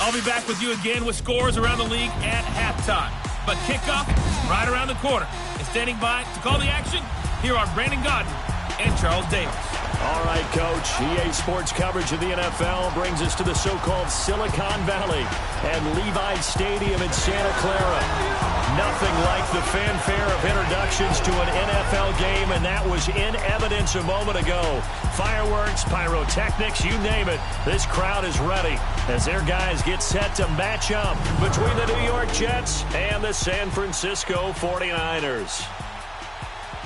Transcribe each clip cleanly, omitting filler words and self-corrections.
I'll be back with you again with scores around the league at halftime. But kickoff right around the corner. And standing by to call the action, here are Brandon Gaudin and Charles Davis. All right, Coach. EA Sports coverage of the NFL brings us to the so-called Silicon Valley and Levi Stadium in Santa Clara. Nothing like the fanfare of introductions to an NFL game, and that was in evidence a moment ago. Fireworks, pyrotechnics, you name it. This crowd is ready as their guys get set to match up between the New York Jets and the San Francisco 49ers.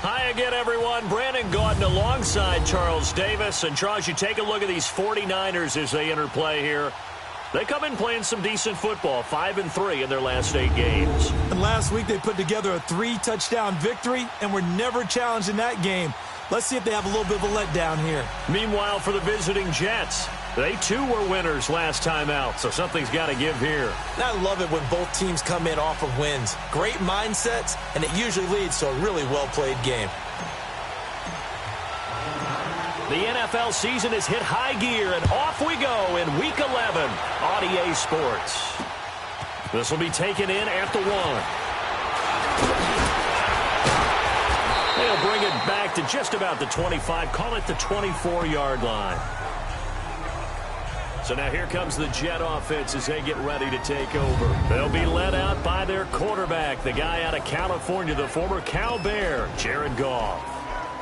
Hi again, everyone. Brandon Gaudin alongside Charles Davis. And, Charles, you take a look at these 49ers as they enter play here. They come in playing some decent football, 5-3 in their last 8 games. And last week they put together a 3-touchdown victory and were never challenged in that game. Let's see if they have a little bit of a letdown here. Meanwhile, for the visiting Jets, they too were winners last time out, so something's got to give here. And I love it when both teams come in off of wins. Great mindsets, and it usually leads to a really well-played game. The NFL season has hit high gear, and off we go in Week 11 on EA Sports. This will be taken in at the 1. They'll bring it back to just about the 25, call it the 24-yard line. So now here comes the Jet offense as they get ready to take over. They'll be led out by their quarterback, the guy out of California, the former Cal Bear, Jared Goff.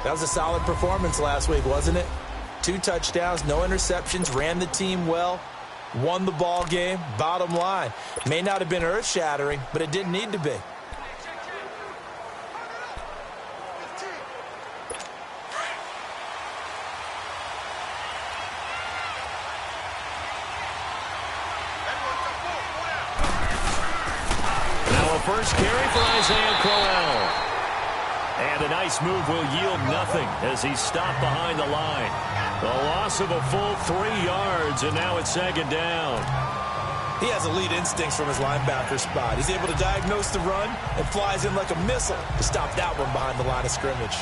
That was a solid performance last week, wasn't it? 2 touchdowns, no interceptions, ran the team well, won the ball game. Bottom line, may not have been earth-shattering, but it didn't need to be. Now a first carry for Isaiah Crowell. And a nice move will yield nothing as he's stopped behind the line. The loss of a full 3 yards, and now it's 2nd down. He has elite instincts from his linebacker spot. He's able to diagnose the run and flies in like a missile to stop that one behind the line of scrimmage.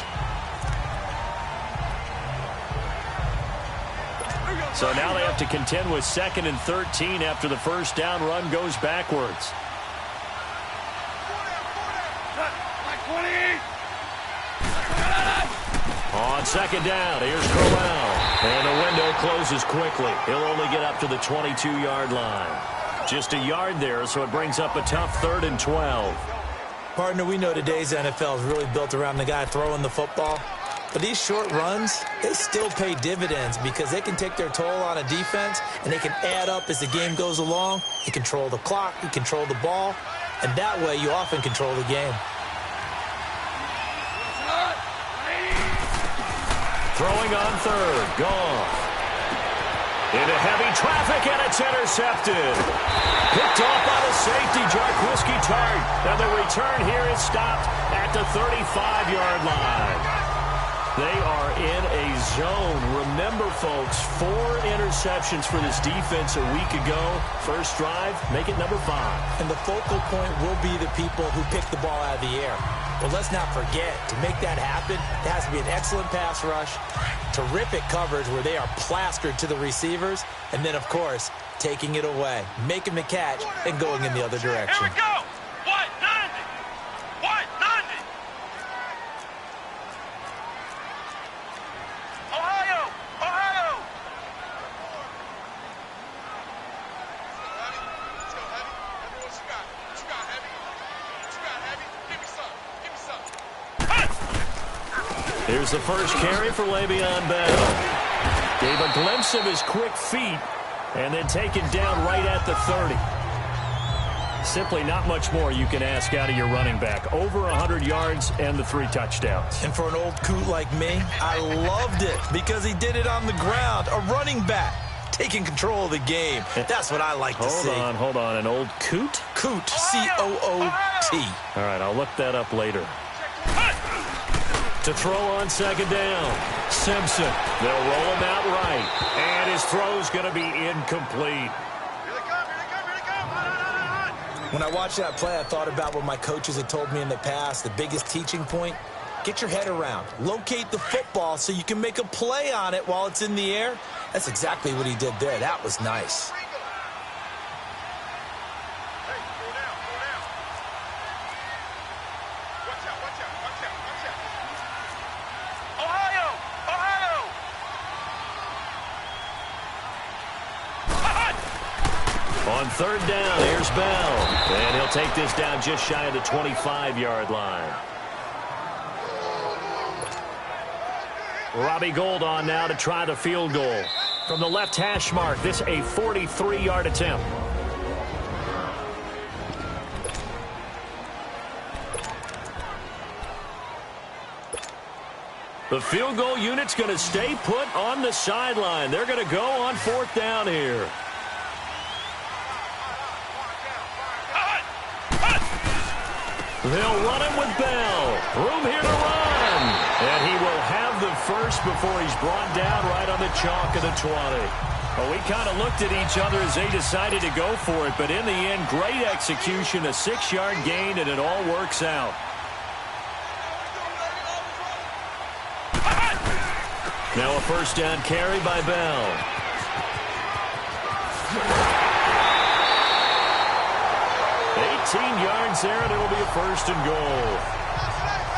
So now they have to contend with 2nd and 13 after the first down run goes backwards. On 2nd down, here's Crowell. And the window closes quickly. He'll only get up to the 22-yard line. Just a yard there, so it brings up a tough 3rd and 12. Partner, we know today's NFL is really built around the guy throwing the football. But these short runs, they still pay dividends because they can take their toll on a defense, and they can add up as the game goes along. You control the clock, you control the ball, and that way you often control the game. Throwing on 3rd, Goff. Into heavy traffic, and it's intercepted. Picked off by the safety, Jarquiski Tart. And the return here is stopped at the 35-yard line. They are in a zone. Remember, folks, 4 interceptions for this defense a week ago. First drive, make it number 5. And the focal point will be the people who pick the ball out of the air. But let's not forget, to make that happen, there has to be an excellent pass rush, terrific coverage where they are plastered to the receivers, and then, of course, taking it away, making the catch, and going in the other direction. Here we go! 190! 190! Ohio! Ohio! Let's go, Heavy. Everyone, what you got? What you got, Heavy? What you got, Heavy? Give me some. Give me some. Here's the first carry for Le'Veon Bell. Gave a glimpse of his quick feet and then taken down right at the 30. Simply not much more you can ask out of your running back. Over 100 yards and the 3 touchdowns. And for an old coot like me, I loved it because he did it on the ground. A running back taking control of the game. That's what I like to see. Hold on. An old coot? Coot, C-O-O-T. All right, I'll look that up later. To throw on 2nd down. Simpson. They'll roll him out right. And his throw's going to be incomplete. When I watched that play, I thought about what my coaches had told me in the past. The biggest teaching point, Get your head around. Locate the football so you can make a play on it while it's in the air. That's exactly what he did there. That was nice. On third down, here's Bell. And he'll take this down just shy of the 25-yard line. Robbie Gould on now to try the field goal. From the left hash mark, this a 43-yard attempt. The field goal unit's going to stay put on the sideline. They're going to go on fourth down here. They'll run him with Bell. Room here to run. And he will have the first before he's brought down right on the chalk of the 20. Well, we kind of looked at each other as they decided to go for it. But in the end, great execution, a 6-yard gain, and it all works out. Now a first down carry by Bell. 18 yards there, and it'll be a first and goal.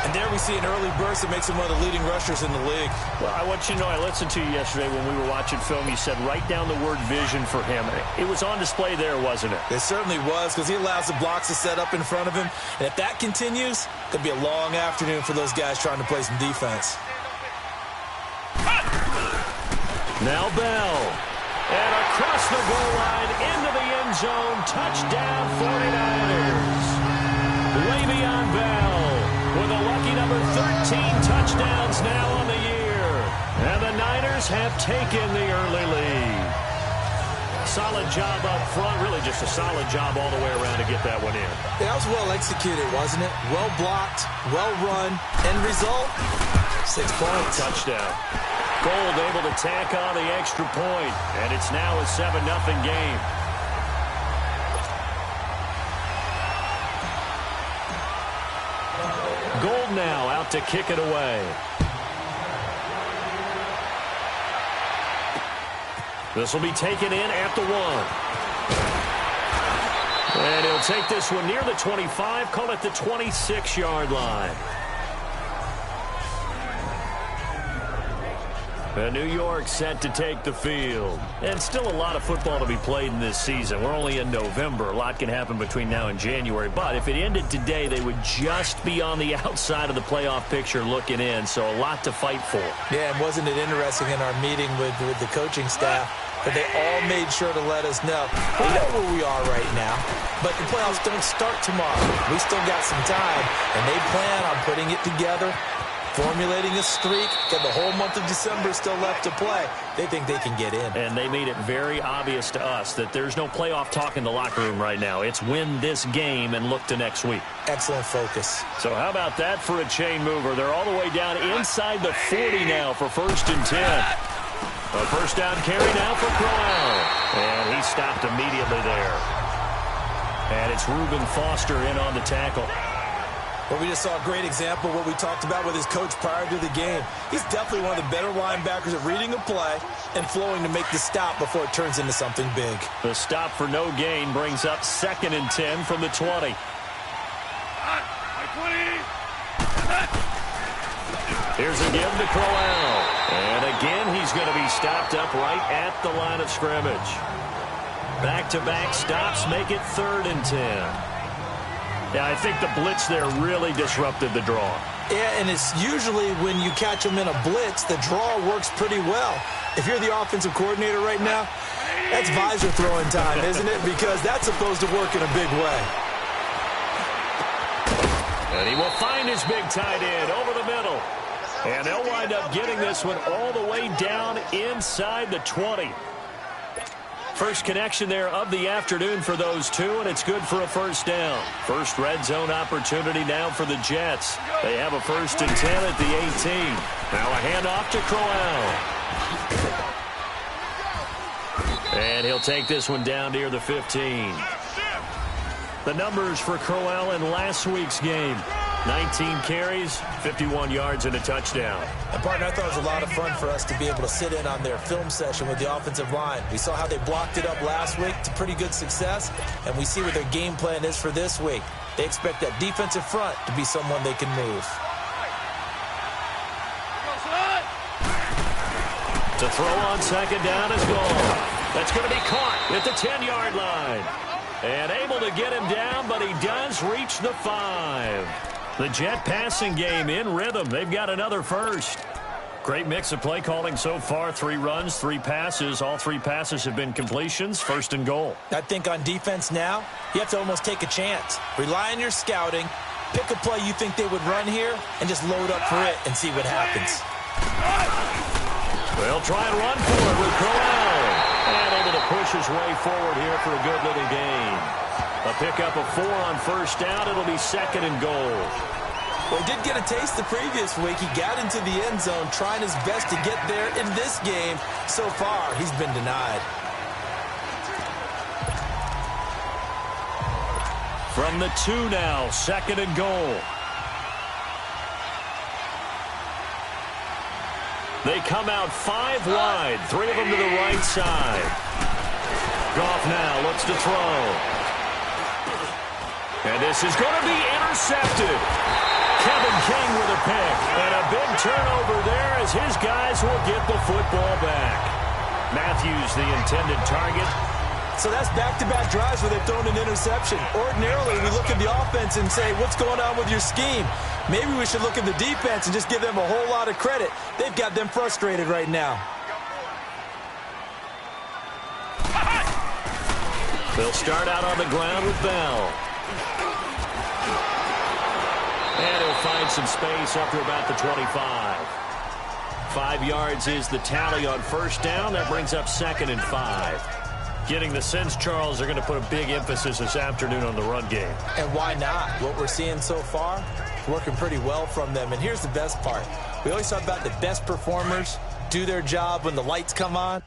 And there we see an early burst that makes him one of the leading rushers in the league. Well, I want you to know, I listened to you yesterday when we were watching film. You said write down the word vision for him. It was on display there, wasn't it? It certainly was, because he allows the blocks to set up in front of him. And if that continues, it'll be a long afternoon for those guys trying to play some defense. Now Bell. And across the goal line, into the end zone, touchdown 49ers. Le'Veon Bell with a lucky number 13 touchdowns now on the year. And the Niners have taken the early lead. Solid job up front, really just a solid job all the way around to get that one in. Yeah, that was well executed, wasn't it? Well blocked, well run. End result, 6 points. Touchdown. Gould able to tack on the extra point, and it's now a 7-0 game. Gould now out to kick it away. This will be taken in at the 1. And he'll take this one near the 25, call it the 26-yard line. New York set to take the field. And still a lot of football to be played in this season. We're only in November. A lot can happen between now and January. But if it ended today, they would just be on the outside of the playoff picture looking in. So a lot to fight for. Yeah, and wasn't it interesting in our meeting with the coaching staff that they all made sure to let us know. We know where we are right now, but the playoffs don't start tomorrow. We still got some time, and they plan on putting it together, formulating a streak, got the whole month of December still left to play. They think they can get in. And they made it very obvious to us that there's no playoff talk in the locker room right now. It's win this game and look to next week. Excellent focus. So how about that for a chain mover? They're all the way down inside the 40 now for 1st and 10. A first down carry now for Crowell. And he stopped immediately there. And it's Reuben Foster in on the tackle. Well, we just saw a great example of what we talked about with his coach prior to the game. He's definitely one of the better linebackers at reading a play and flowing to make the stop before it turns into something big. The stop for no gain brings up 2nd and 10 from the 20. Here's a give to Crowell. And again, he's going to be stopped up right at the line of scrimmage. Back-to-back stops make it 3rd and 10. Yeah, I think the blitz there really disrupted the draw. Yeah, and it's usually when you catch them in a blitz, the draw works pretty well. If you're the offensive coordinator right now, that's visor throwing time, isn't it? Because that's supposed to work in a big way. And he will find his big tight end over the middle. And they'll wind up getting this one all the way down inside the 20. First connection there of the afternoon for those two, and it's good for a first down. First red zone opportunity now for the Jets. They have a 1st and 10 at the 18. Now a handoff to Crowell. And he'll take this one down near the 15. The numbers for Crowell in last week's game. 19 carries, 51 yards, and a touchdown. And, partner, I thought it was a lot of fun for us to be able to sit in on their film session with the offensive line. We saw how they blocked it up last week to pretty good success, and we see what their game plan is for this week. They expect that defensive front to be someone they can move. To throw on second down is gone. That's going to be caught at the 10-yard line. And able to get him down, but he does reach the 5. The Jet passing game in rhythm. They've got another first. Great mix of play calling so far. 3 runs, 3 passes. All 3 passes have been completions. First and goal. I think on defense now, you have to almost take a chance. Rely on your scouting. Pick a play you think they would run here and just load up for it and see what happens. They'll try and run for it with Crowell. And able to push his way forward here for a good little gain. A pickup of 4 on first down. It'll be second and goal. Well, he did get a taste the previous week. He got into the end zone trying his best to get there in this game. So far, he's been denied. From the 2 now, second and goal. They come out 5 wide, 3 of them to the right side. Goff now looks to throw. And this is going to be intercepted. Kevin King with a pick. And a big turnover there as his guys will get the football back. Matthews, the intended target. So that's back-to-back drives where they've thrown an interception. Ordinarily, we look at the offense and say, what's going on with your scheme? Maybe we should look at the defense and just give them a whole lot of credit. They've got them frustrated right now. They'll start out on the ground with Bell. And he'll find some space up to about the 25. 5 yards is the tally on first down. That brings up second and 5. Getting the sense, Charles, they're going to put a big emphasis this afternoon on the run game. And why not? What we're seeing so far, working pretty well from them. And here's the best part. We always talk about the best performers do their job when the lights come on.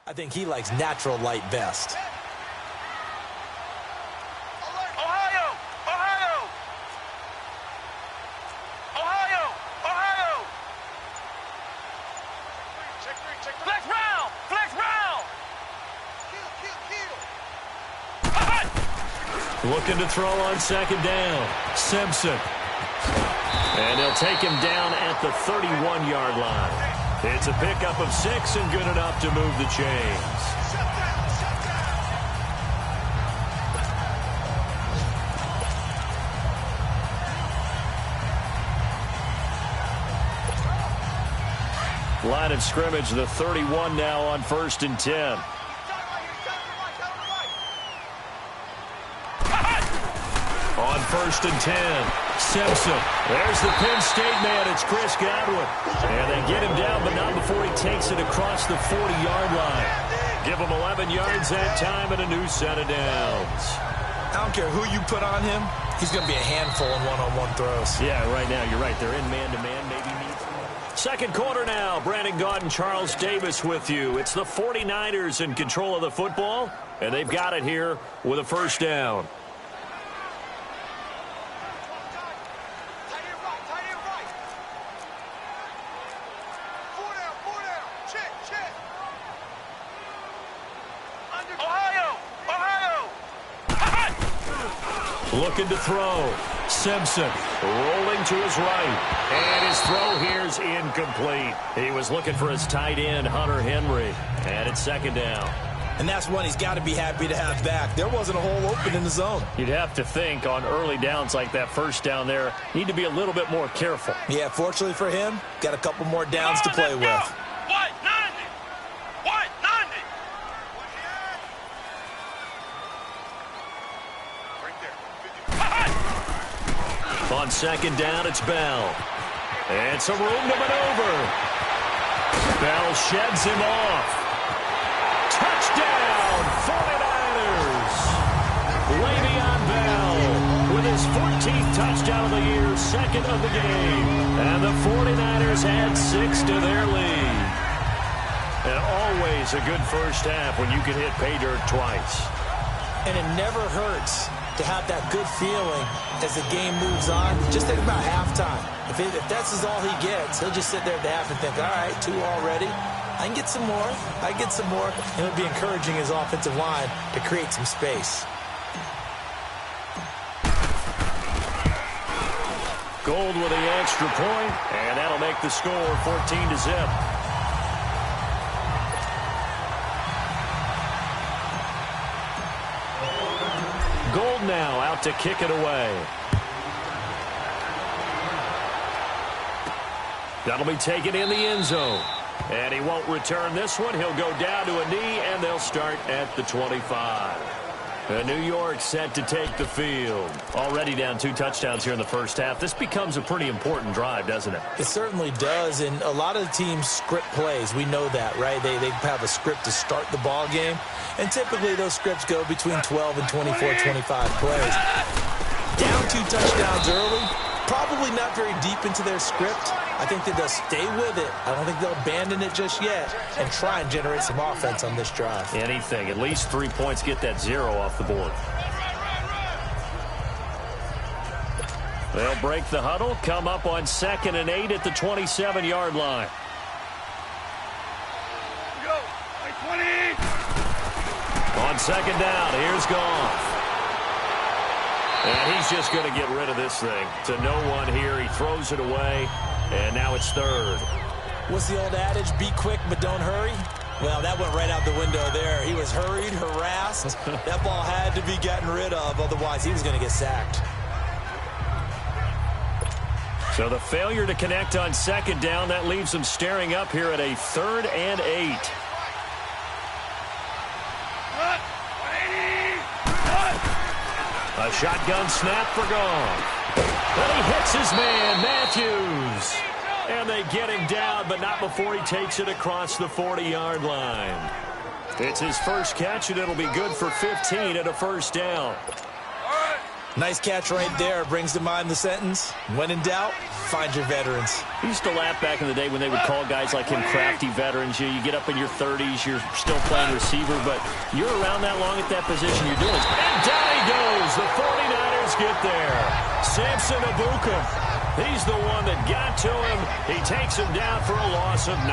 I think he likes natural light best. Ohio! Ohio! Ohio! Ohio! Check 3, check 3. Flex round! Flex round! Kill! Looking to throw on second down. Simpson. And they'll take him down at the 31-yard line. It's a pickup of 6 and good enough to move the chains. Line of scrimmage, the 31 now on first and 10. On first and 10, Simpson. There's the Penn State man. It's Chris Godwin. And they get him down, but not before he takes it across the 40-yard line. Give him 11 yards that time and a new set of downs. I don't care who you put on him. He's going to be a handful in one-on-one throws. Yeah, right now, you're right. They're in man-to-man, maybe needs. Second quarter now. Brandon Gaudin, Charles Davis with you. It's the 49ers in control of the football, and they've got it here with a first down. Looking to throw. Simpson rolling to his right. And his throw here's incomplete. He was looking for his tight end, Hunter Henry. And it's second down. And that's one he's got to be happy to have back. There wasn't a hole open in the zone. You'd have to think on early downs like that first down there, need to be a little bit more careful. Yeah, fortunately for him, got a couple more downs to play with. White 90! White 90! On second down, it's Bell. And some room to maneuver. Bell sheds him off. Touchdown, 49ers! Le'Veon Bell with his touchdown of the year, second of the game. And the 49ers add 6 to their lead. And always a good first half when you can hit pay dirt twice. And it never hurts to have that good feeling as the game moves on. Just think about halftime. If that's all he gets, he'll just sit there at the half and think, all right, 2 already. I can get some more. I get some more. And it'll be encouraging his offensive line to create some space. Gold with the extra point, and that'll make the score 14-0. Gold now out to kick it away. That'll be taken in the end zone. And he won't return this one. He'll go down to a knee, and they'll start at the 25. New York set to take the field. Already down 2 touchdowns here in the first half. This becomes a pretty important drive, doesn't it? It certainly does, and a lot of the teams script plays. We know that, right? They have a script to start the ball game, and typically those scripts go between 12 and 24, 25 plays. Down 2 touchdowns early, probably not very deep into their script. I think that they'll stay with it. I don't think they'll abandon it just yet and try and generate some offense on this drive. Anything. At least 3 points, get that 0 off the board. They'll break the huddle, come up on 2nd and 8 at the 27-yard line. Go. 20. On 2nd down, here's Goff. And he's just going to get rid of this thing. To no one here. He throws it away. And now it's 3rd. What's the old adage? Be quick, but don't hurry. Well, that went right out the window there. He was hurried, harassed. That ball had to be gotten rid of. Otherwise, he was going to get sacked. So the failure to connect on 2nd down, that leaves them staring up here at a 3rd and 8. A shotgun snap for Goff. But he hits his man, Matthews. And they get him down, but not before he takes it across the 40-yard line. It's his first catch, and it'll be good for 15 at a first down. Nice catch right there. Brings to mind the sentence, when in doubt, find your veterans. I used to laugh back in the day when they would call guys like him crafty veterans. You get up in your 30s, you're still playing receiver, but you're around that long at that position, you're doing it. And down he goes. The 49ers get there. Samson Ebukam. He's the one that got to him. He takes him down for a loss of 9.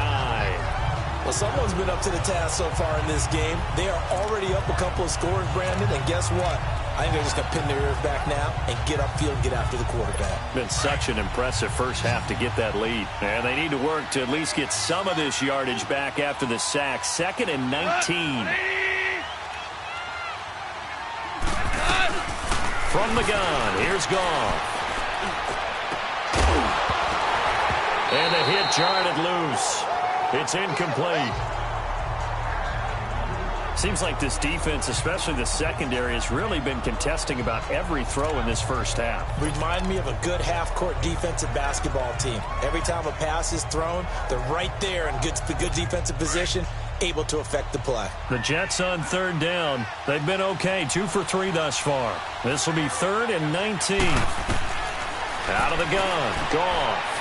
Well, someone's been up to the task so far in this game. They are already up a couple of scores, Brandon, and guess what? I think they're just going to pin their ears back now and get upfield and get after the quarterback. Been such an impressive first half to get that lead. And they need to work to at least get some of this yardage back after the sack. 2nd and 19. From the gun, here's Goff. And the hit jarred it loose. It's incomplete. Seems like this defense, especially the secondary, has really been contesting about every throw in this first half. Remind me of a good half-court defensive basketball team. Every time a pass is thrown, they're right there in good defensive position, able to affect the play. The Jets on 3rd down. They've been okay, 2 for 3 thus far. This will be 3rd and 19. Out of the gun, Goff.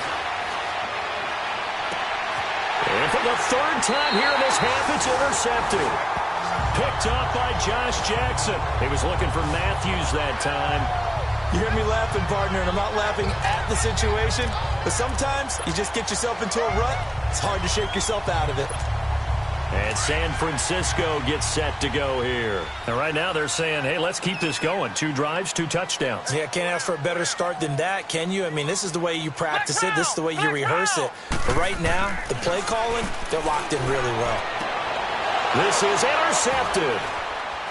And for the 3rd time here in this half, it's intercepted. Picked up by Josh Jackson. He was looking for Matthews that time. You hear me laughing, partner, and I'm not laughing at the situation, but sometimes you just get yourself into a rut. It's hard to shake yourself out of it. And San Francisco gets set to go here. And right now they're saying, hey, let's keep this going. 2 drives, 2 touchdowns. Yeah, can't ask for a better start than that, can you? I mean, this is the way you practice it. This is the way you rehearse it. But right now, the play calling, they're locked in really well. This is intercepted.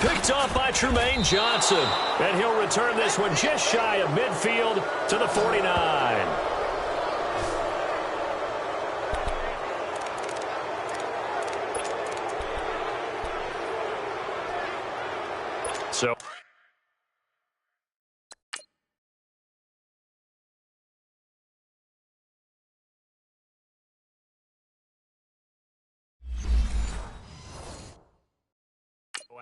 Picked off by Trumaine Johnson. And he'll return this one just shy of midfield to the 49. So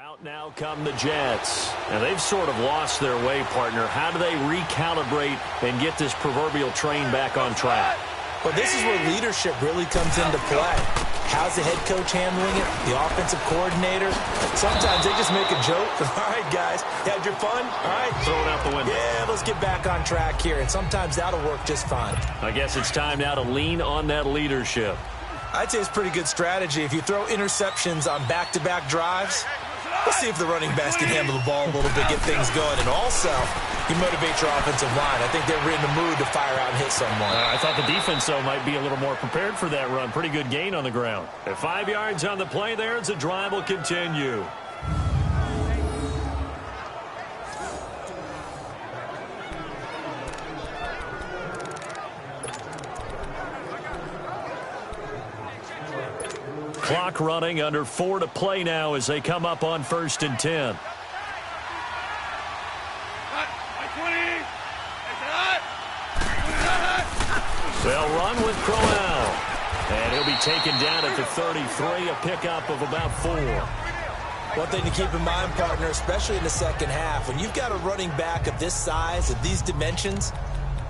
Out now come the Jets. Now they've sort of lost their way, partner. How do they recalibrate and get this proverbial train back on track? Well, this is where leadership really comes into play. How's the head coach handling it? The offensive coordinator? Sometimes they just make a joke. All right, guys, you had your fun? All right. Throw it out the window. Yeah, let's get back on track here. And sometimes that'll work just fine. I guess it's time now to lean on that leadership. I'd say it's pretty good strategy. If you throw interceptions on back-to-back drives, let's see if the running backs can handle the ball a little bit, get things going. And also, you motivate your offensive line. I think they're in the mood to fire out and hit someone. I thought the defense, though, might be a little more prepared for that run. Pretty good gain on the ground. At 5 yards on the play there, as the drive will continue. Clock running, under 4 to play now as they come up on 1st and 10. They'll run with Crowell. And he'll be taken down at the 33, a pickup of about 4. One thing to keep in mind, partner, especially in the second half, when you've got a running back of this size, of these dimensions,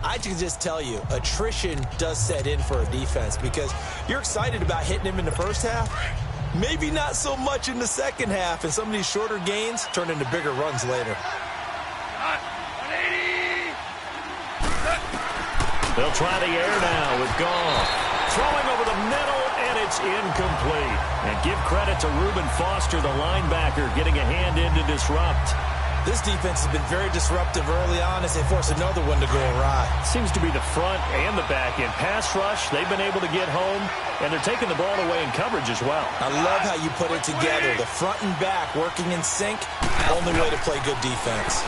I can just tell you, attrition does set in for a defense because you're excited about hitting him in the first half. Maybe not so much in the second half, and some of these shorter gains turn into bigger runs later. They'll try the air now with Goff. Throwing over the middle, and it's incomplete. And give credit to Reuben Foster, the linebacker, getting a hand in to disrupt. This defense has been very disruptive early on as they force another one to go awry. Seems to be the front and the back end. Pass rush, they've been able to get home, and they're taking the ball away in coverage as well. I love how you put it together. The front and back working in sync, only way to play good defense.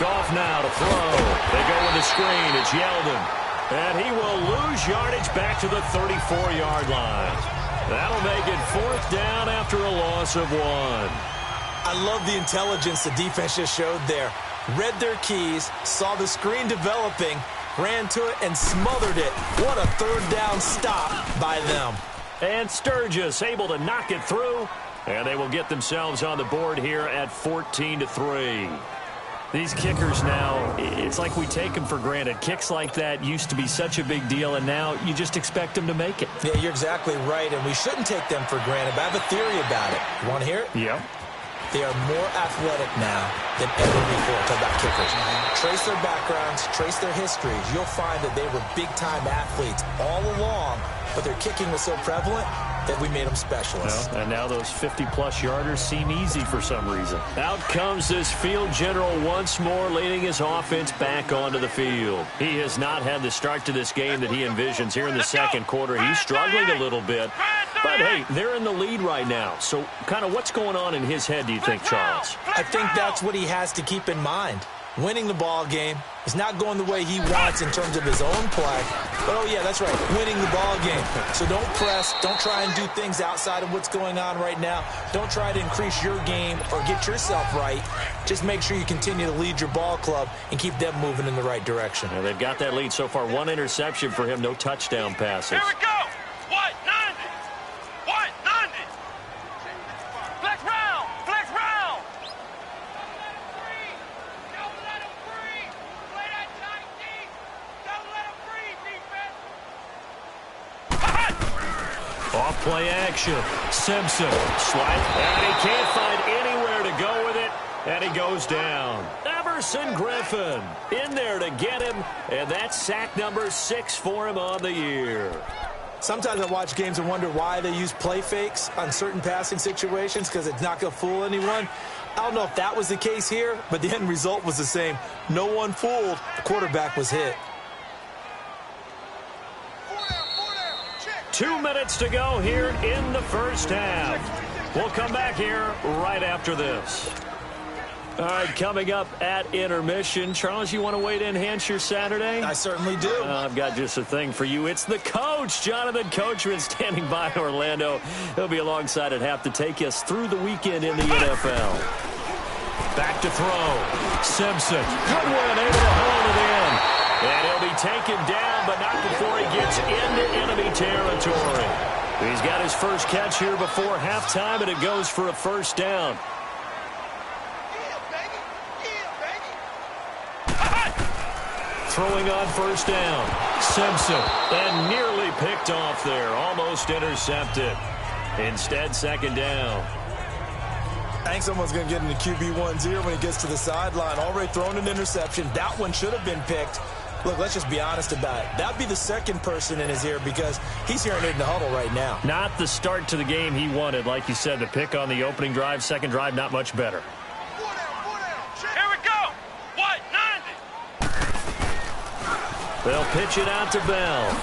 Goff now to throw. They go with the screen. It's Yeldon. And he will lose yardage back to the 34-yard line. That'll make it 4th down after a loss of 1. I love the intelligence the defense just showed there. Read their keys, saw the screen developing, ran to it, and smothered it. What a 3rd down stop by them. And Sturgis able to knock it through. And they will get themselves on the board here at 14-3. These kickers now, it's like we take them for granted. Kicks like that used to be such a big deal, and now you just expect them to make it. Yeah, you're exactly right, and we shouldn't take them for granted, but I have a theory about it. You want to hear it? Yeah. They are more athletic now than ever before. Talk about kickers. Trace their backgrounds, trace their histories. You'll find that they were big-time athletes all along, but their kicking was so prevalent that we made them specialists. Well, and now those 50-plus yarders seem easy for some reason. Out comes this field general once more, leading his offense back onto the field. He has not had the start to this game that he envisions here in the second quarter. He's struggling a little bit. But, hey, they're in the lead right now. So kind of what's going on in his head, do you think, Charles? I think that's what he has to keep in mind. Winning the ball game is not going the way he wants in terms of his own play. But, oh, yeah, that's right, winning the ball game. So don't press. Don't try and do things outside of what's going on right now. Don't try to increase your game or get yourself right. Just make sure you continue to lead your ball club and keep them moving in the right direction. And they've got that lead so far. 1 interception for him, no touchdown passes. Here we go. What? 90. What? 90. Flex round. Flex round. Don't let him free. Play that tight deep. Don't let him free, defense. Off play action. Simpson. Slide. And he can't find anywhere to go with it. And he goes down. Everson Griffin in there to get him. And that's sack number 6 for him on the year. Sometimes I watch games and wonder why they use play fakes on certain passing situations because it's not going to fool anyone. I don't know if that was the case here, but the end result was the same. No one fooled. The quarterback was hit. 2 minutes to go here in the first half. We'll come back here right after this. All right, coming up at intermission. Charles, you want to wait to enhance your Saturday? I certainly do. I've got just a thing for you. It's the coach, Jonathan Coachman, standing by in Orlando. He'll be alongside at half to take us through the weekend in the NFL. Back to throw. Simpson. Goodwin able to hold it in. And he'll be taken down, but not before he gets into enemy territory. He's got his first catch here before halftime, and it goes for a first down. Throwing on first down. Simpson. And nearly picked off there. Almost intercepted. Instead, second down. I think someone's going to get into QB1's ear when he gets to the sideline. Already thrown an interception. That one should have been picked. Look, let's just be honest about it. That'd be the second person in his ear because he's hearing it in the huddle right now. Not the start to the game he wanted. Like you said, the pick on the opening drive, second drive, not much better. Here we go. What? 90. They'll pitch it out to Bell.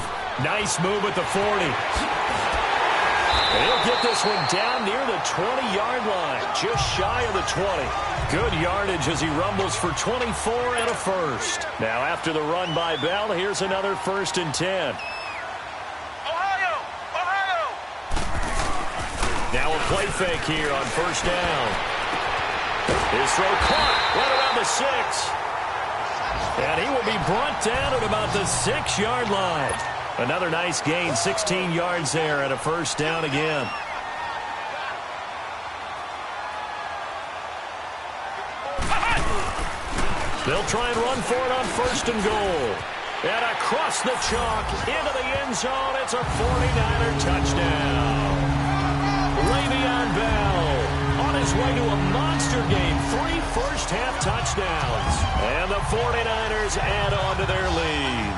Nice move at the 40. And he'll get this one down near the 20-yard line, just shy of the 20. Good yardage as he rumbles for 24 and a first. Now after the run by Bell, here's another 1st and 10. Ohio! Now a play fake here on first down. His throw caught right around the 6. And he will be brought down at about the 6-yard line. Another nice gain, 16 yards there and a first down again. They'll try and run for it on 1st and goal. And across the chalk into the end zone. It's a 49er touchdown. Le'Veon Bell on his way to a monster game. 3 first-half touchdowns. And the 49ers add on to their lead.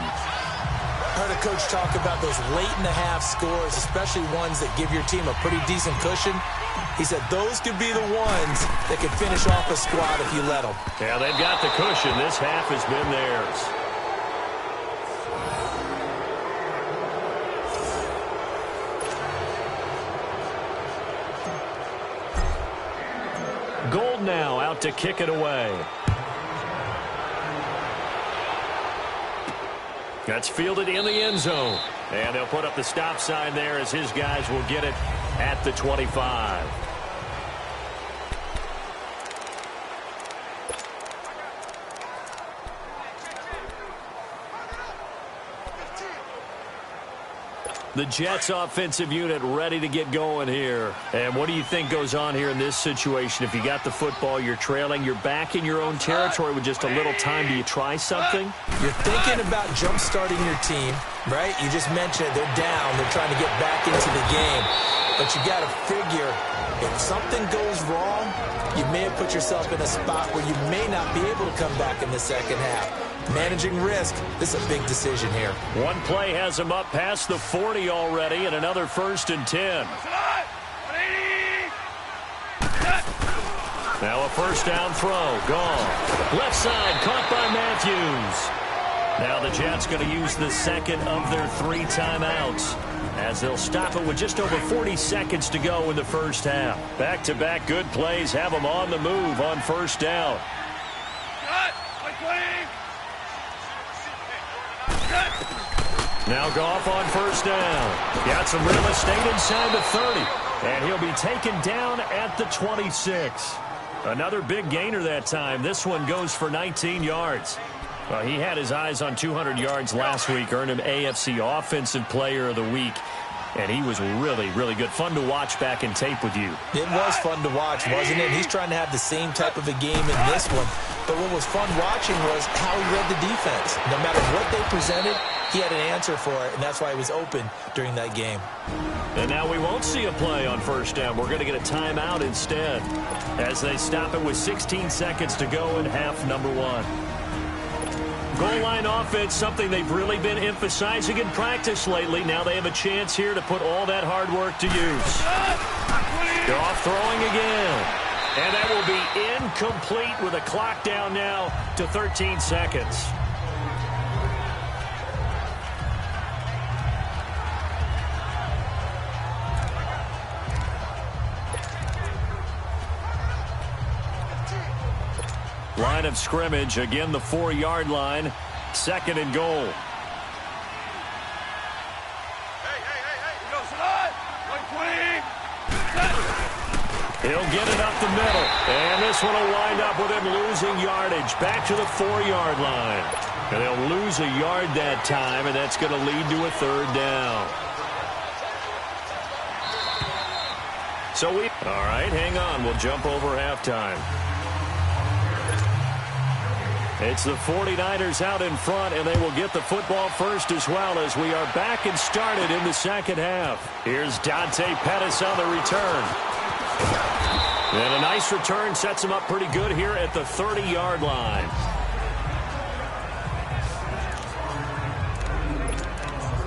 I heard a coach talk about those late-in-the-half scores, especially ones that give your team a pretty decent cushion. He said those could be the ones that could finish off a squad if you let them. Yeah, they've got the cushion. This half has been theirs. Gold now out to kick it away. That's fielded in the end zone. And they'll put up the stop sign there as his guys will get it at the 25. The Jets offensive unit ready to get going here. And what do you think goes on here in this situation? If you got the football, you're trailing, you're back in your own territory with just a little time. Do you try something? You're thinking about jump-starting your team, right? You just mentioned it. They're down. They're trying to get back into the game. But you got to figure if something goes wrong, you may have put yourself in a spot where you may not be able to come back in the second half. Managing risk, this is a big decision here. One play has him up past the 40 already, and another 1st and 10. Now a first down throw, gone. Left side, caught by Matthews. Now the Jets going to use the second of their 3 timeouts, as they'll stop it with just over 40 seconds to go in the first half. Back-to-back good plays have them on the move on first down. Now Goff on first down. Got some real estate inside the 30. And he'll be taken down at the 26. Another big gainer that time. This one goes for 19 yards. Well, he had his eyes on 200 yards last week, earned him AFC Offensive Player of the Week. And he was really, really good. Fun to watch back in tape with you. It was fun to watch, wasn't it? He's trying to have the same type of a game in this one. But what was fun watching was how he read the defense. No matter what they presented, he had an answer for it, and that's why he was open during that game. And now we won't see a play on first down. We're going to get a timeout instead as they stop it with 16 seconds to go in half number 1. Goal line offense, something they've really been emphasizing in practice lately. Now they have a chance here to put all that hard work to use. Goff throwing again. And that will be incomplete with a clock down now to 13 seconds. Line of scrimmage, again the 4-yard line, 2nd and goal. He'll get it up the middle, and this one will wind up with him losing yardage back to the 4-yard line. And they'll lose a yard that time, and that's going to lead to a 3rd down. All right, hang on. We'll jump over halftime. It's the 49ers out in front, and they will get the football first as well as we are back and started in the second half. Here's Dante Pettis on the return. And a nice return sets him up pretty good here at the 30-yard line.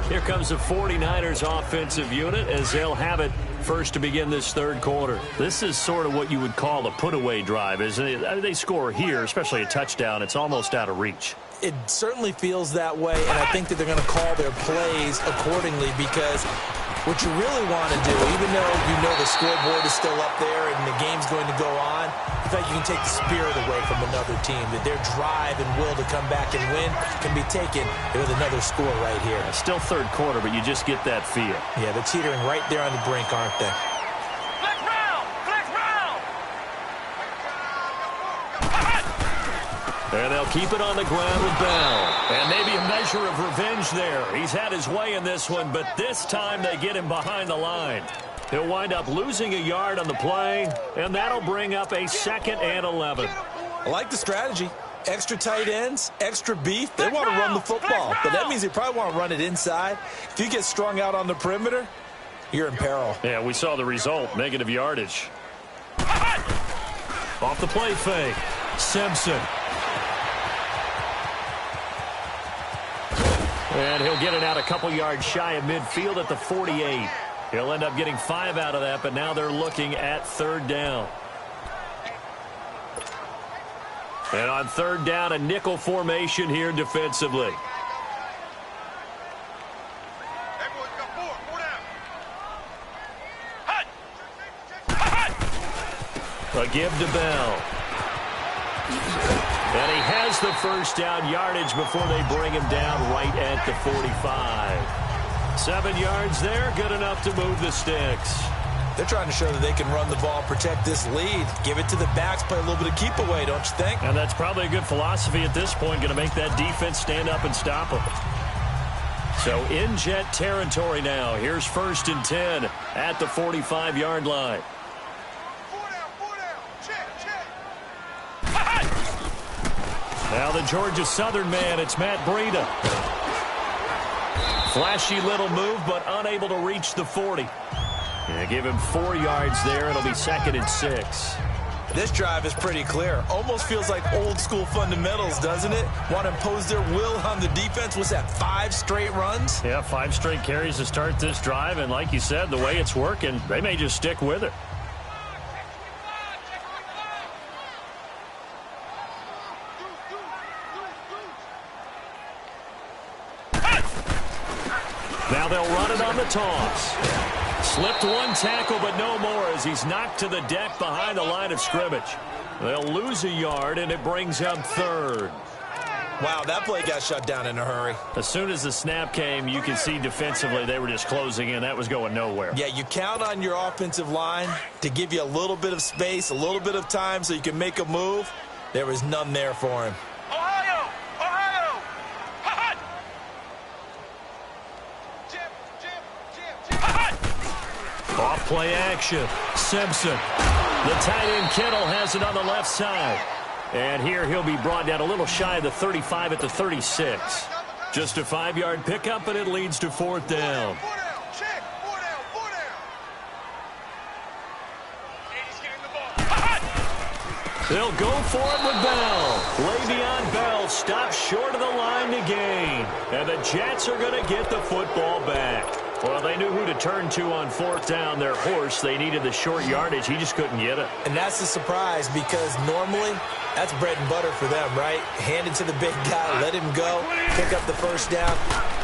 Here comes the 49ers offensive unit as they'll have it first to begin this third quarter. This is sort of what you would call a put-away drive, isn't it? I mean, they score here, especially a touchdown. It's almost out of reach. It certainly feels that way, and I think that they're going to call their plays accordingly because what you really want to do, even though you know the scoreboard is still up there and the game's going to go on, in fact, you can take the spirit away from another team, that their drive and will to come back and win can be taken with another score right here. Still third quarter, but you just get that feel. Yeah, they're teetering right there on the brink, aren't they? Flex round! Flex round! And they'll keep it on the ground with Bell. And maybe a measure of revenge there. He's had his way in this one, but this time they get him behind the line. He'll wind up losing a yard on the play, and that'll bring up a 2nd and 11. I like the strategy. Extra tight ends, extra beef. They want to run the football, but that means they probably want to run it inside. If you get strung out on the perimeter, you're in peril. Yeah, we saw the result, negative yardage. Off the play fake, Simpson. And he'll get it out a couple yards shy of midfield at the 48. He'll end up getting 5 out of that, but now they're looking at 3rd down. And on 3rd down, a nickel formation here defensively. A give to Bell. And he has the first down yardage before they bring him down right at the 45. 7 yards there, good enough to move the sticks. They're trying to show that they can run the ball, protect this lead. Give it to the backs, play a little bit of keep away, don't you think? And that's probably a good philosophy at this point, going to make that defense stand up and stop them. So in jet territory now. Here's 1st and 10 at the 45-yard line. Now the Georgia Southern man, it's Matt Breida. Flashy little move, but unable to reach the 40. Yeah, give him 4 yards there. It'll be 2nd and 6. This drive is pretty clear. Almost feels like old school fundamentals, doesn't it? Want to impose their will on the defense. Was that 5 straight runs? Yeah, 5 straight carries to start this drive. And like you said, the way it's working, they may just stick with it. Now they'll run it on the toss. Slipped 1 tackle, but no more as he's knocked to the deck behind the line of scrimmage. They'll lose a yard, and it brings up 3rd. Wow, that play got shut down in a hurry. As soon as the snap came, you can see defensively they were just closing in. That was going nowhere. Yeah, you count on your offensive line to give you a little bit of space, a little bit of time so you can make a move. There was none there for him. Ohio! Ohio! Hot! Off play action. Simpson. The tight end Kittle has it on the left side. And here he'll be brought down a little shy of the 35 at the 36. Just a 5-yard pickup, and it leads to 4th down. They'll go for it with Bell. Le'Veon Bell stops short of the line to gain. And the Jets are going to get the football back. Well, they knew who to turn to on 4th down. Their horse, they needed the short yardage. He just couldn't get it. And that's the surprise because normally that's bread and butter for them, right? Hand it to the big guy, let him go, pick up the first down.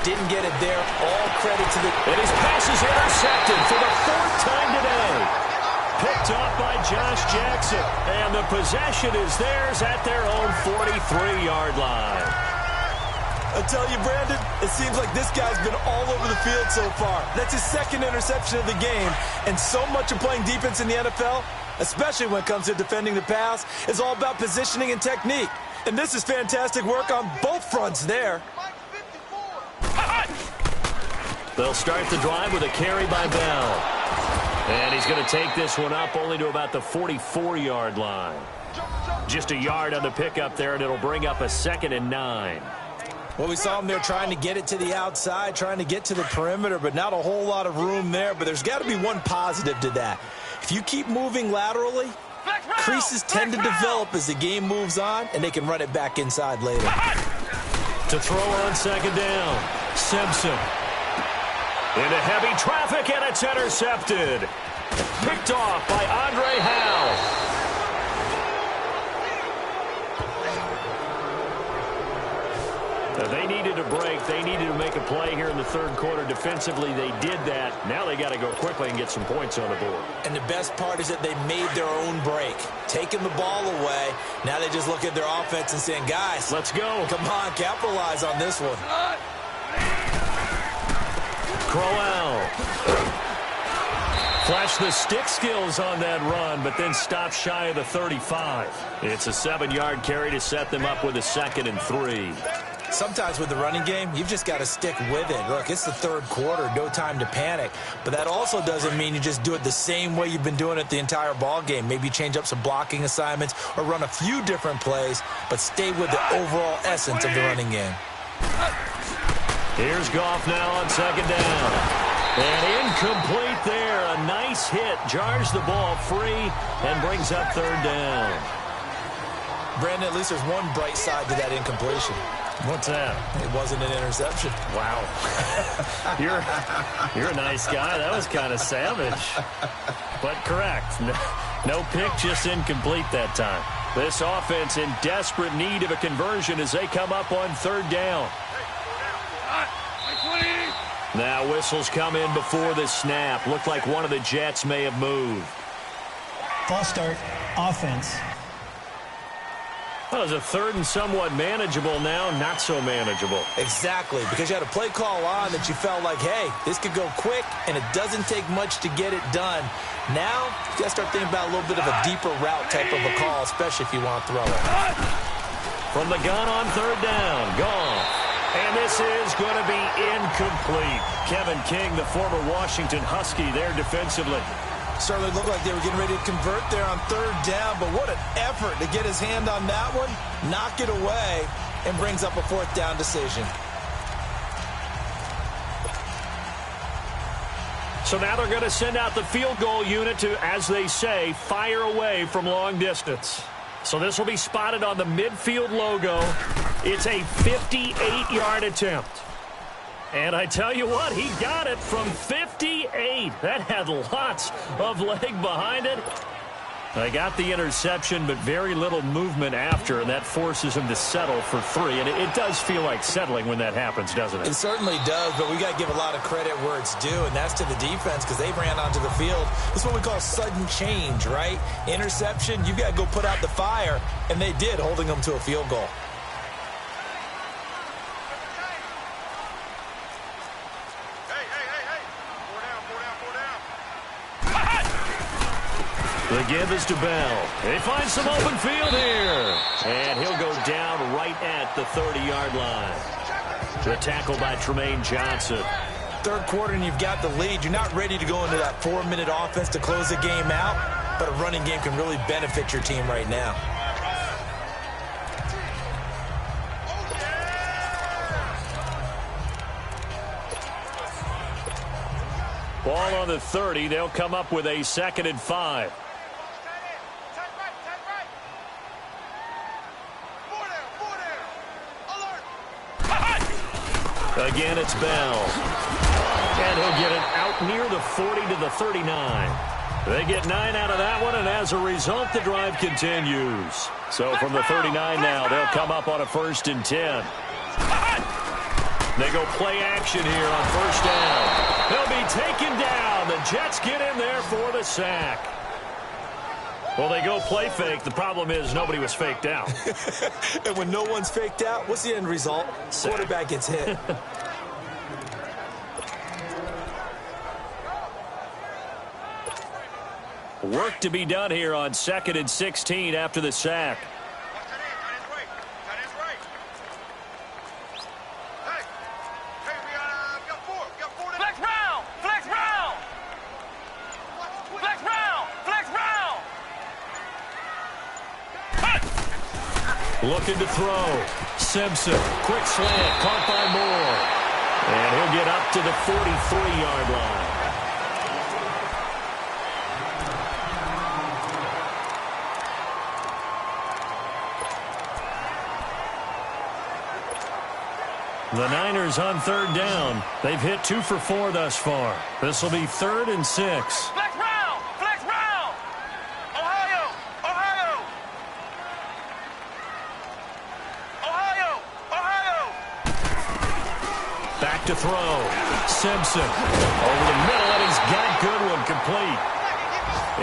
Didn't get it there. All credit to the... And his pass is intercepted for the 4th time today. Picked off by Josh Jackson. And the possession is theirs at their own 43-yard line. I tell you, Brandon, it seems like this guy's been all over the field so far. That's his 2nd interception of the game. And so much of playing defense in the NFL, especially when it comes to defending the pass, is all about positioning and technique. And this is fantastic work on both fronts there. They'll start the drive with a carry by Bell. And he's going to take this one up only to about the 44-yard line. Just a yard on the pickup there, and it'll bring up a 2nd and 9. Well, we saw him there trying to get it to the outside, trying to get to the perimeter, but not a whole lot of room there. But there's got to be one positive to that. If you keep moving laterally, creases tend to develop as the game moves on, and they can run it back inside later. To throw on 2nd down, Simpson. Into heavy traffic, and it's intercepted. Picked off by Andre Howe. They needed a break. They needed to make a play here in the 3rd quarter. Defensively, they did that. Now they got to go quickly and get some points on the board. And the best part is that they made their own break, taking the ball away. Now they just look at their offense and saying, guys, let's go. Come on, capitalize on this one. Crowell. Flash the stick skills on that run, but then stop shy of the 35. It's a 7-yard carry to set them up with a 2nd and 3. Sometimes with the running game, you've just got to stick with it. Look, it's the 3rd quarter, no time to panic. But that also doesn't mean you just do it the same way you've been doing it the entire ball game. Maybe change up some blocking assignments or run a few different plays, but stay with the overall essence of the running game. Here's Goff now on 2nd down. And incomplete there. A nice hit. Jars the ball free and brings up 3rd down. Brandon, at least there's one bright side to that incompletion. What's that? It wasn't an interception. Wow. You're a nice guy. That was kind of savage. But correct. No pick, just incomplete that time. This offense in desperate need of a conversion as they come up on 3rd down. Now whistles come in before the snap. Looked like one of the Jets may have moved. False start, offense. Well, it was a 3rd and somewhat manageable, now not so manageable. Exactly, because you had a play call on that you felt like, hey, this could go quick, and it doesn't take much to get it done. Now, you got to start thinking about a little bit of a deeper route type of a call, especially if you want to throw it. From the gun on 3rd down, gone. And this is going to be incomplete. Kevin King, the former Washington Husky, there defensively. Certainly looked like they were getting ready to convert there on 3rd down, but what an effort to get his hand on that one, knock it away, and brings up a 4th down decision. So now they're going to send out the field goal unit to, as they say, fire away from long distance. So this will be spotted on the midfield logo. It's a 58-yard attempt. And I tell you what, he got it from 58. That had lots of leg behind it. They got the interception, but very little movement after, and that forces him to settle for 3. And it does feel like settling when that happens, doesn't it? It certainly does, but we got to give a lot of credit where it's due, and that's to the defense because they ran onto the field. This is what we call sudden change, right? Interception, you've got to go put out the fire, and they did, holding them to a field goal. The give is to Bell. They find some open field here. And he'll go down right at the 30-yard line. The tackle by Tremaine Johnson. 3rd quarter and you've got the lead. You're not ready to go into that 4-minute offense to close the game out, but a running game can really benefit your team right now. Ball on the 30. They'll come up with a 2nd and 5. Again, it's Bell. And he'll get it out near the 40 to the 39. They get 9 out of that one, and as a result, the drive continues. So from the 39 now, they'll come up on a 1st and 10. They go play action here on 1st down. They'll be taken down. The Jets get in there for the sack. Well, they go play fake. The problem is nobody was faked out. And when no one's faked out, what's the end result? Sack. Quarterback gets hit. Work to be done here on 2nd and 16 after the sack. Looking to throw. Simpson. Quick slant. Caught by Moore. And he'll get up to the 43-yard line. The Niners on third down. They've hit 2 for 4 thus far. This will be 3rd and 6. Flex round! Flex round! Ohio! Ohio! Ohio! Ohio! Back to throw. Simpson over the middle, and he's got Goodwin complete.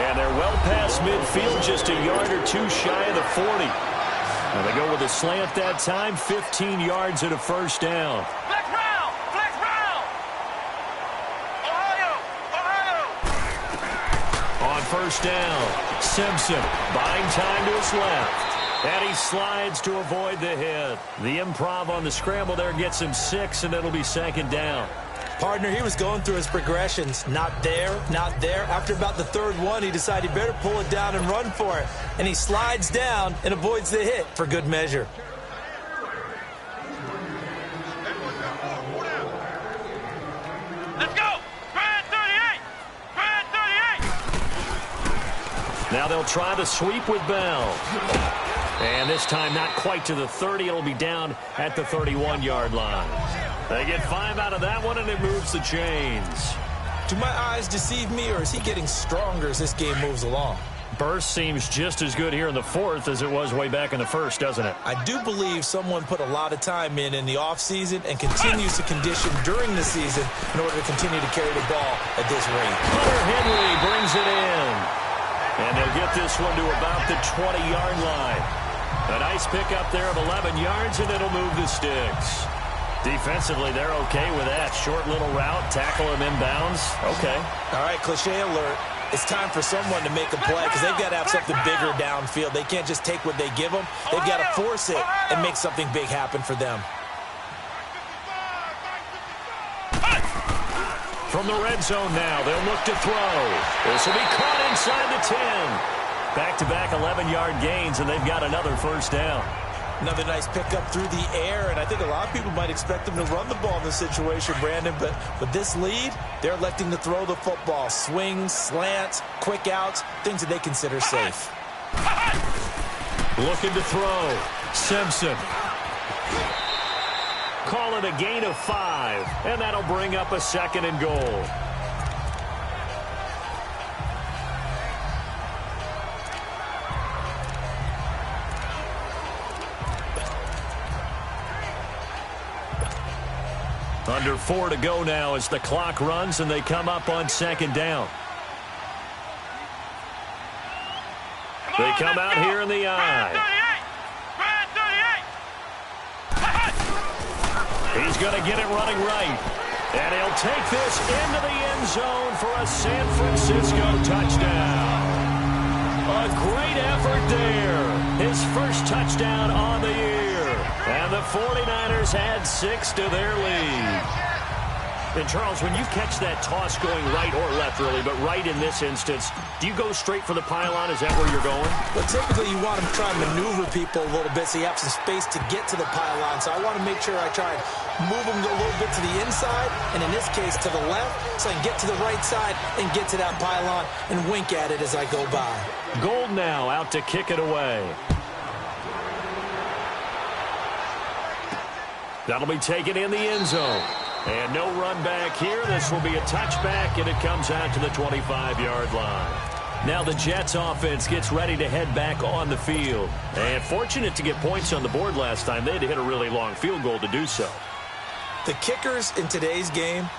And they're well past midfield, just a yard or 2 shy of the 40. And they go with a slant that time, 15 yards and a first down. Flex round! Flex round! Ohio! Ohio! On first down, Simpson buying time to his left. And he slides to avoid the hit. The improv on the scramble there gets him 6, and it'll be 2nd down. Partner, he was going through his progressions. Not there, not there. After about the 3rd one, he decided he better pull it down and run for it. And he slides down and avoids the hit for good measure. Let's go! Grand 38! Grand 38! Now they'll try the sweep with Bell. And this time not quite to the 30. It'll be down at the 31-yard line. They get 5 out of that one, and it moves the chains. Do my eyes deceive me, or is he getting stronger as this game moves along? Burst seems just as good here in the 4th as it was way back in the 1st, doesn't it? I do believe someone put a lot of time in the offseason and continues to condition during the season in order to continue to carry the ball at this rate. Hunter Henry brings it in. And they'll get this one to about the 20-yard line. A nice pickup there of 11 yards, and it'll move the sticks. Defensively, they're okay with that. Short little route, tackle him inbounds. Okay. All right, cliche alert. It's time for someone to make a play because they've got to have something bigger downfield. They can't just take what they give them. They've got to force it and make something big happen for them. From the red zone now, they'll look to throw. This will be caught inside the 10. Back-to-back 11-yard gains, and they've got another first down. Another nice pickup through the air, and I think a lot of people might expect them to run the ball in this situation, Brandon, but with this lead, they're electing to throw the football. Swings, slants, quick outs, things that they consider safe. Looking to throw. Simpson. Call it a gain of 5, and that'll bring up a 2nd and goal. Under 4 to go now as the clock runs, and they come up on 2nd down. They come out here in the eye. He's going to get it running right. And he'll take this into the end zone for a San Francisco touchdown. A great effort there. His first touchdown on the year. And the 49ers add 6 to their lead. And, Charles, when you catch that toss going right or left, really, but right in this instance, do you go straight for the pylon? Is that where you're going? Well, typically you want to try and maneuver people a little bit so you have some space to get to the pylon. So I want to make sure I try and move them a little bit to the inside, and in this case to the left, so I can get to the right side and get to that pylon and wink at it as I go by. Gold now out to kick it away. That'll be taken in the end zone. And no run back here. This will be a touchback, and it comes out to the 25-yard line. Now the Jets offense gets ready to head back on the field. And fortunate to get points on the board last time. They had to hit a really long field goal to do so. The kickers in today's game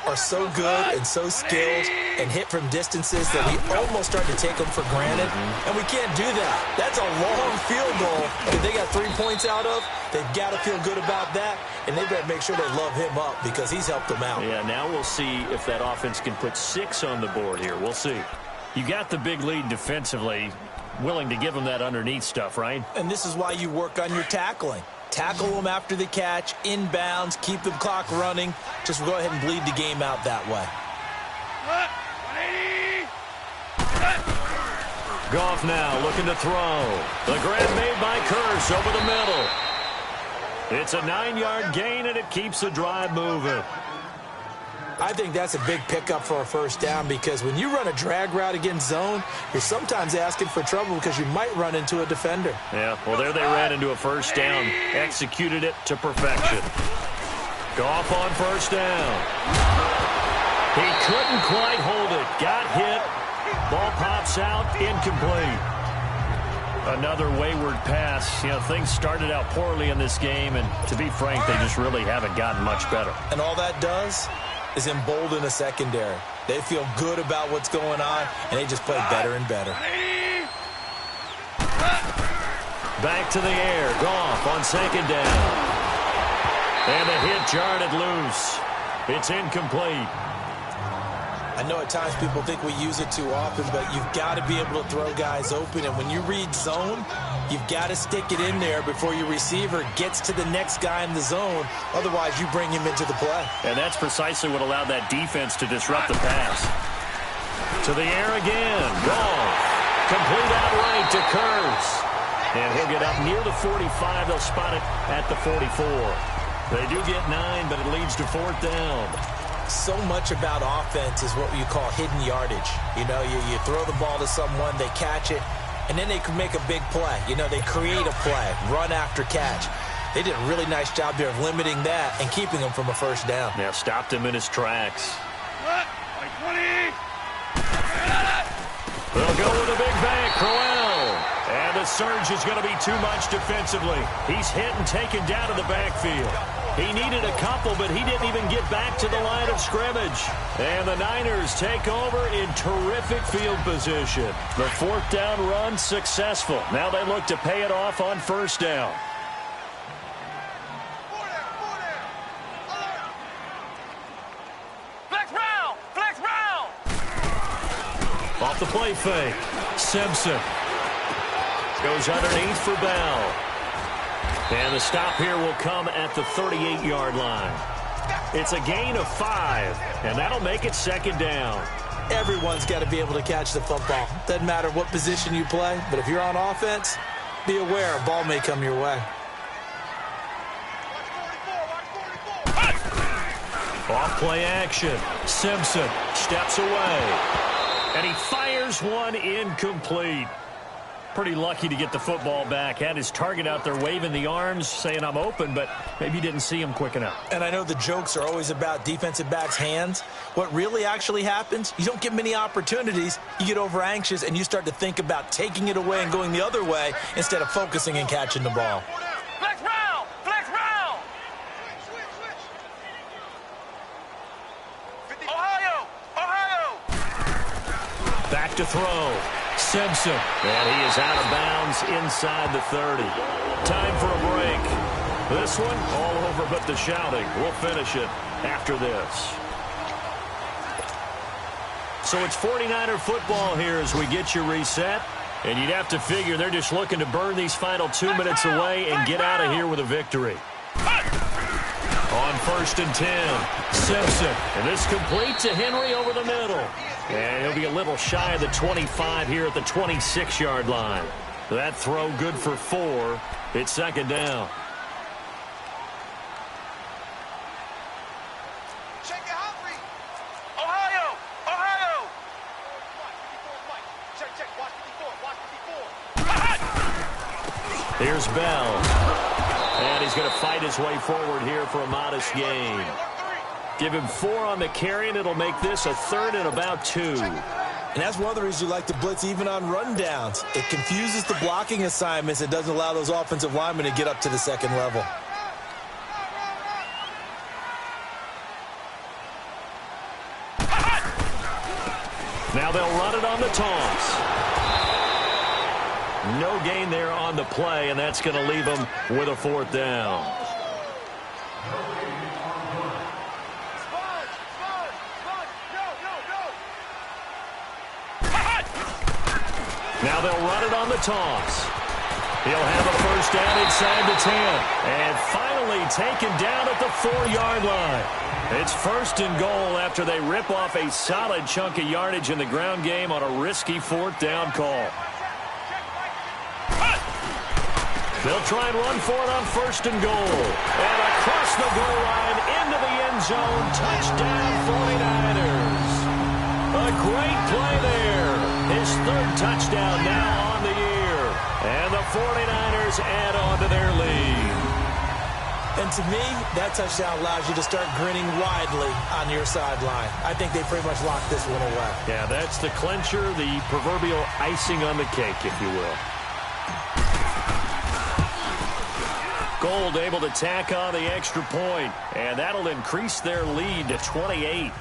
are so good and so skilled and hit from distances that we almost start to take them for granted, and we can't do that. That's a long field goal that they got 3 points out of. They've got to feel good about that, and they better make sure they love him up because he's helped them out. Yeah, now we'll see if that offense can put 6 on the board here. We'll see. You got the big lead defensively, willing to give them that underneath stuff, right? And this is why you work on your tackling. Tackle them after the catch, inbounds, keep the clock running. Just go ahead and bleed the game out that way. Goff now looking to throw. The grab made by Curse over the middle. It's a 9-yard gain, and it keeps the drive moving. I think that's a big pickup for a first down because when you run a drag route against zone, you're sometimes asking for trouble because you might run into a defender. Yeah, well, there they ran into a first down. Executed it to perfection. Goff on first down. He couldn't quite hold it. Got hit. Ball pops out. Incomplete. Another wayward pass. You know, things started out poorly in this game, and to be frank, they just really haven't gotten much better. And all that does is embolden a secondary. They feel good about what's going on, and they just play better and better. Back to the air. Goff on second down. And the hit jarred loose. It's incomplete. I know at times people think we use it too often, but you've got to be able to throw guys open. And when you read zone, you've got to stick it in there before your receiver gets to the next guy in the zone. Otherwise, you bring him into the play. And that's precisely what allowed that defense to disrupt the pass. To the air again. Goff. Complete outright to Curse. And he'll get up near the 45. They'll spot it at the 44. They do get 9, but it leads to fourth down. So much about offense is what you call hidden yardage. You know, you throw the ball to someone, they catch it, and then they can make a big play. You know, they create a play, run after catch. They did a really nice job there of limiting that and keeping him from a first down. Yeah, stopped him in his tracks. They'll go with a big bang, Crowell. And the surge is going to be too much defensively. He's hit and taken down to the backfield. He needed a couple, but he didn't even get back to the line of scrimmage. And the Niners take over in terrific field position. The fourth down run successful. Now they look to pay it off on first down. Flex round! Flex round! Off the play fake. Simpson goes underneath for Bell. And the stop here will come at the 38-yard line. It's a gain of 5, and that'll make it second down. Everyone's got to be able to catch the football. Doesn't matter what position you play, but if you're on offense, be aware a ball may come your way. Off play action. Simpson steps away. And he fires one incomplete. Pretty lucky to get the football back. Had his target out there waving the arms, saying I'm open, but maybe didn't see him quick enough. And I know the jokes are always about defensive backs' hands. What really actually happens, you don't get many opportunities. You get over anxious, and you start to think about taking it away and going the other way instead of focusing and catching the ball. Flex round! Flex round! Ohio! Ohio! Back to throw. Simpson. And he is out of bounds inside the 30. Time for a break. This one all over but the shouting. We'll finish it after this. So it's 49er football here as we get you reset. And you'd have to figure they're just looking to burn these final 2 minutes away and get out of here with a victory. On first and 10, Simpson. And this complete to Henry over the middle. And he'll be a little shy of the 25 here at the 26-yard line. That throw good for 4. It's second down. Check it, Humphrey! Ohio! Ohio! Check, watch 54, watch 54. Here's Bell. And he's going to fight his way forward here for a modest gain. Give him 4 on the carry, and it'll make this a third and about 2. And that's one of the reasons you like to blitz even on rundowns. It confuses the blocking assignments. It doesn't allow those offensive linemen to get up to the second level. Now they'll run it on the toss. No gain there on the play, and that's going to leave them with a fourth down. Now they'll run it on the toss. He'll have a first down inside the 10. And finally taken down at the 4-yard line. It's first and goal after they rip off a solid chunk of yardage in the ground game on a risky fourth down call. They'll try and run for it on 1st and goal. And across the goal line into the end zone. Touchdown 49ers. A great play there. His 3rd touchdown now on the year. And the 49ers add on to their lead. And to me, that touchdown allows you to start grinning widely on your sideline. I think they pretty much locked this one away. Yeah, that's the clincher, the proverbial icing on the cake, if you will. Gold able to tack on the extra point, and that'll increase their lead to 28.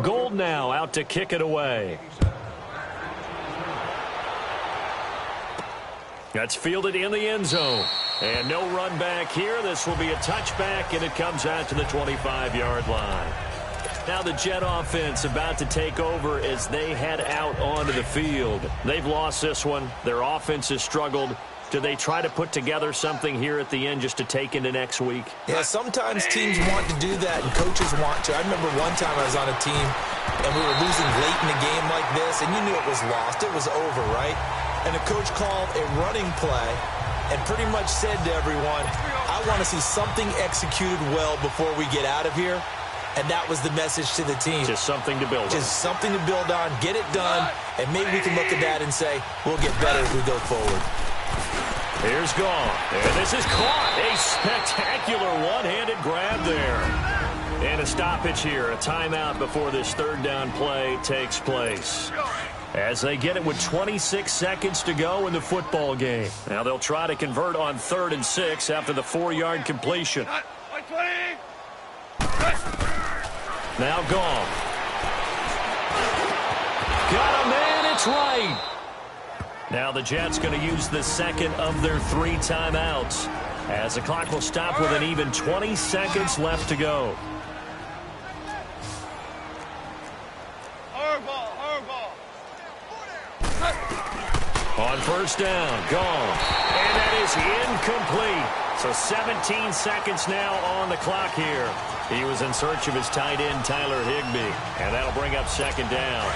Gold now out to kick it away. That's fielded in the end zone. And no run back here. This will be a touchback, and it comes out to the 25-yard line. Now the Jet offense about to take over as they head out onto the field. They've lost this one. Their offense has struggled. Do they try to put together something here at the end just to take into next week? Yeah, sometimes teams want to do that and coaches want to. I remember one time I was on a team and we were losing late in a game like this, and you knew it was lost. It was over, right? And the coach called a running play and pretty much said to everyone, I want to see something executed well before we get out of here. And that was the message to the team. Just something to build on. Just something to build on, get it done, and maybe we can look at that and say, we'll get better as we go forward. Here's Gone. And this is caught. A spectacular one-handed grab there. And a stoppage here, a timeout before this 3rd down play takes place. As they get it with 26 seconds to go in the football game. Now they'll try to convert on 3rd and 6 after the 4-yard completion. Now Gone. Got him, man, it's right. Now the Jets going to use the 2nd of their 3 timeouts as the clock will stop with an even 20 seconds left to go. On 1st down, Gone. And that is incomplete. So 17 seconds now on the clock here. He was in search of his tight end, Tyler Higbee. And that'll bring up 2nd down.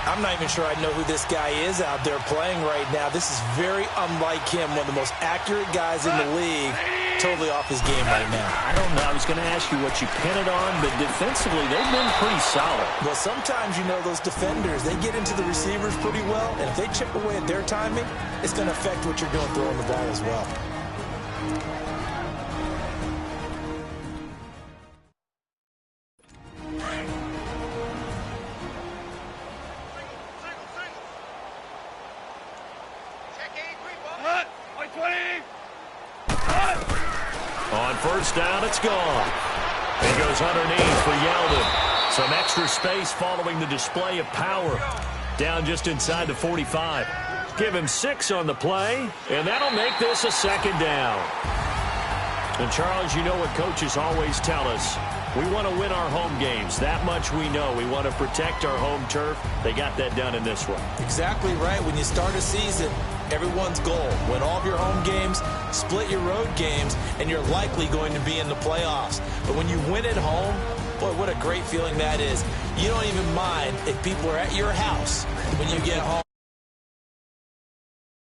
I'm not even sure I know who this guy is out there playing right now. This is very unlike him, one of the most accurate guys in the league. Totally off his game right now. I don't know. I was going to ask you what you pin it on, but defensively, they've been pretty solid. Well, sometimes, you know, those defenders, they get into the receivers pretty well, and if they chip away at their timing, it's going to affect what you're doing throwing the ball as well. On 1st down, it's Gone. He goes underneath for Yeldon. Some extra space following the display of power. Down just inside the 45. Give him 6 on the play, and that'll make this a 2nd down. And, Charles, you know what coaches always tell us. We want to win our home games. That much we know. We want to protect our home turf. They got that done in this one. Exactly right. When you start a season, everyone's goal, win all of your home games, split your road games, and you're likely going to be in the playoffs. But when you win at home, boy, what a great feeling that is. You don't even mind if people are at your house when you get home.